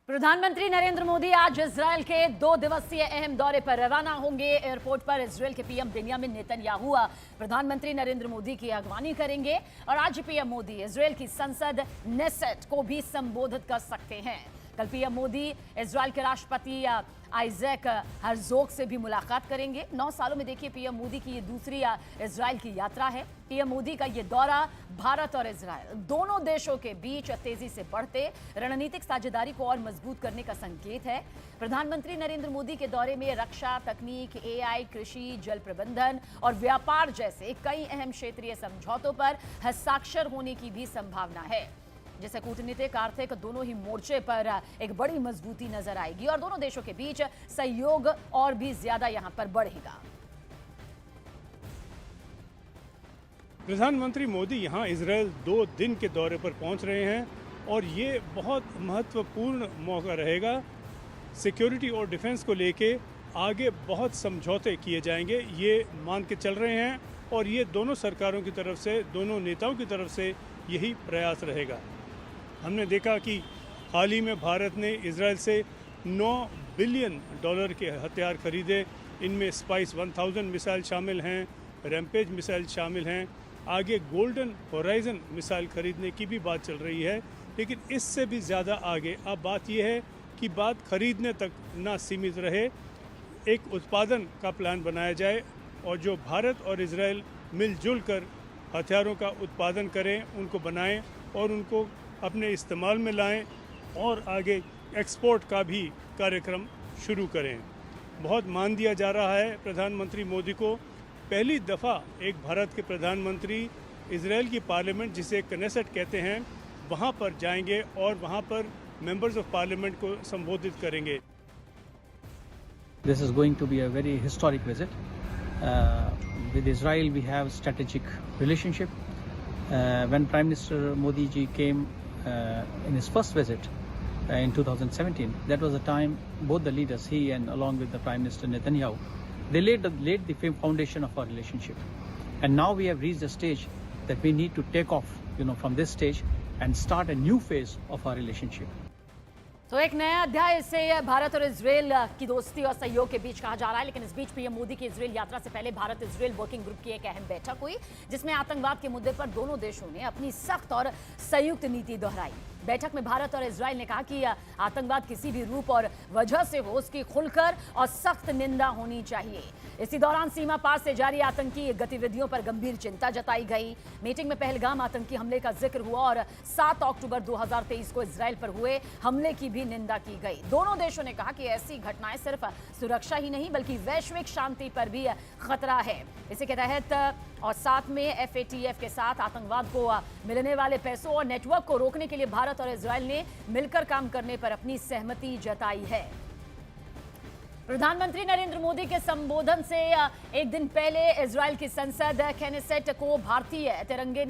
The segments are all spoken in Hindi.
प्रधानमंत्री नरेंद्र मोदी आज इजरायल के 2 दिवसीय अहम दौरे पर रवाना होंगे। एयरपोर्ट पर इजरायल के पीएम बेंयामिन नेतन्याहू प्रधानमंत्री नरेंद्र मोदी की अगवानी करेंगे और आज पीएम मोदी इजरायल की संसद नेसेट को भी संबोधित कर सकते हैं। कल पीएम मोदी इजरायल के राष्ट्रपति आइजैक हर्जोग से भी मुलाकात करेंगे। 9 सालों में देखिए पीएम मोदी की ये दूसरी इजरायल की यात्रा है। पीएम मोदी का ये दौरा भारत और इजरायल दोनों देशों के बीच तेजी से बढ़ते रणनीतिक साझेदारी को और मजबूत करने का संकेत है। प्रधानमंत्री नरेंद्र मोदी के दौरे में रक्षा, तकनीक, एआई, कृषि, जल प्रबंधन और व्यापार जैसे कई अहम क्षेत्रीय समझौतों पर हस्ताक्षर होने की भी संभावना है, जैसे कूटनीतिक, आर्थिक दोनों ही मोर्चे पर एक बड़ी मजबूती नजर आएगी और दोनों देशों के बीच सहयोग और भी ज्यादा यहां पर बढ़ेगा। प्रधानमंत्री मोदी यहां इजरायल 2 दिन के दौरे पर पहुंच रहे हैं और ये बहुत महत्वपूर्ण मौका रहेगा। सिक्योरिटी और डिफेंस को लेके आगे बहुत समझौते किए जाएंगे, ये मान के चल रहे हैं और ये दोनों सरकारों की तरफ से, दोनों नेताओं की तरफ से यही प्रयास रहेगा। हमने देखा कि हाल ही में भारत ने इजरायल से $9 बिलियन के हथियार खरीदे। इनमें स्पाइस 1000 मिसाइल शामिल हैं, रैम्पेज मिसाइल शामिल हैं। आगे गोल्डन होराइजन मिसाइल खरीदने की भी बात चल रही है, लेकिन इससे भी ज़्यादा आगे अब बात यह है कि बात खरीदने तक ना सीमित रहे, एक उत्पादन का प्लान बनाया जाए और जो भारत और इजरायल मिलजुल कर हथियारों का उत्पादन करें, उनको बनाएं और उनको अपने इस्तेमाल में लाएं और आगे एक्सपोर्ट का भी कार्यक्रम शुरू करें। बहुत मान दिया जा रहा है प्रधानमंत्री मोदी को। पहली दफ़ा एक भारत के प्रधानमंत्री इजरायल की पार्लियामेंट, जिसे कनेसेट कहते हैं, वहाँ पर जाएंगे और वहाँ पर मेंबर्स ऑफ पार्लियामेंट को संबोधित करेंगे। This is going to be a very historic visit. With Israel we have strategic relationship. When Prime Minister Modi ji came in his first visit in 2017, that was the time both the leaders, he and along with the Prime Minister Netanyahu, they laid the foundation of our relationship. And now we have reached a stage that we need to take off, from this stage and start a new phase of our relationship. तो एक नया अध्याय से भारत और इजरायल की दोस्ती और सहयोग के बीच कहा जा रहा है। लेकिन इस बीच पीएम मोदी की इजरायल यात्रा से पहले भारत इजरायल वर्किंग ग्रुप की एक अहम बैठक हुई, जिसमें आतंकवाद के मुद्दे पर दोनों देशों ने अपनी सख्त और संयुक्त नीति दोहराई। बैठक में भारत और इजरायल ने कहा कि आतंकवाद किसी भी रूप और वजह से हो, उसकी खुलकर और सख्त निंदा होनी चाहिए। इसी दौरान सीमा पार से जारी आतंकी गतिविधियों पर गंभीर चिंता जताई गई। मीटिंग में पहलगाम आतंकी हमले का जिक्र हुआ और 7 अक्टूबर 2023 को इजरायल पर हुए हमले की भी निंदा की गई। दोनों देशों ने कहा कि ऐसी घटनाएं सिर्फ सुरक्षा ही नहीं बल्कि वैश्विक शांति पर भी खतरा है। इसी के तहत और साथ में FATF के साथ आतंकवाद को मिलने वाले पैसों और नेटवर्क को रोकने के लिए भारत और इजरायल ने मिलकर काम करने पर अपनी सहमति जताई है। प्रधानमंत्री नरेंद्र मोदी के संबोधन से एक दिन पहले इजरायल की संसद केनेसेट को भारतीय तिरंगे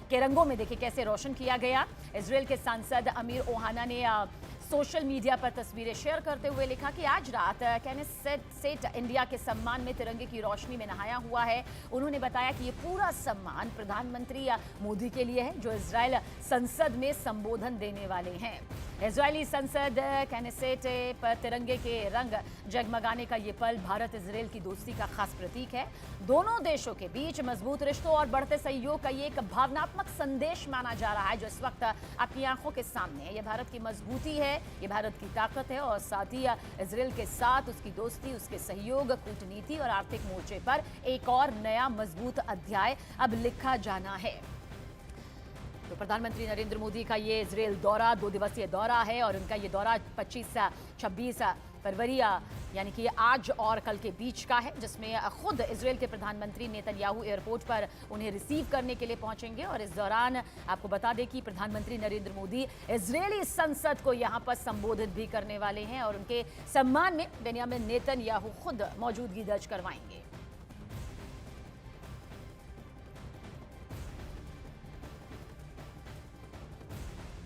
के रंगों में देखिए कैसे रोशन किया गया। इजरायल के सांसद अमीर ओहाना ने सोशल मीडिया पर तस्वीरें शेयर करते हुए लिखा कि आज रात केनेसेट इंडिया के सम्मान में तिरंगे की रोशनी में नहाया हुआ है। उन्होंने बताया कि ये पूरा सम्मान प्रधानमंत्री मोदी के लिए है, जो इजरायल संसद में संबोधन देने वाले हैं। इजरायली संसद केनेसेट पर तिरंगे के रंग जगमगाने का ये पल भारत इजरायल की दोस्ती का खास प्रतीक है। दोनों देशों के बीच मजबूत रिश्तों और बढ़ते सहयोग का ये एक भावनात्मक संदेश माना जा रहा है, जो इस वक्त आपकी आंखों के सामने है। ये भारत की मजबूती है, ये भारत की ताकत है और साथ ही इजरायल के साथ उसकी दोस्ती, उसके सहयोग, कूटनीति और आर्थिक मोर्चे पर एक और नया मजबूत अध्याय अब लिखा जाना है। तो प्रधानमंत्री नरेंद्र मोदी का ये इजरायल दौरा 2 दिवसीय दौरा है और उनका ये दौरा 25-26 फरवरी यानी कि आज और कल के बीच का है, जिसमें खुद इजरायल के प्रधानमंत्री नेतन्याहू एयरपोर्ट पर उन्हें रिसीव करने के लिए पहुंचेंगे। और इस दौरान आपको बता दें कि प्रधानमंत्री नरेंद्र मोदी इजरायली संसद को यहां पर संबोधित भी करने वाले हैं और उनके सम्मान में बेंयामिन नेतन्याहू खुद मौजूदगी दर्ज करवाएंगे।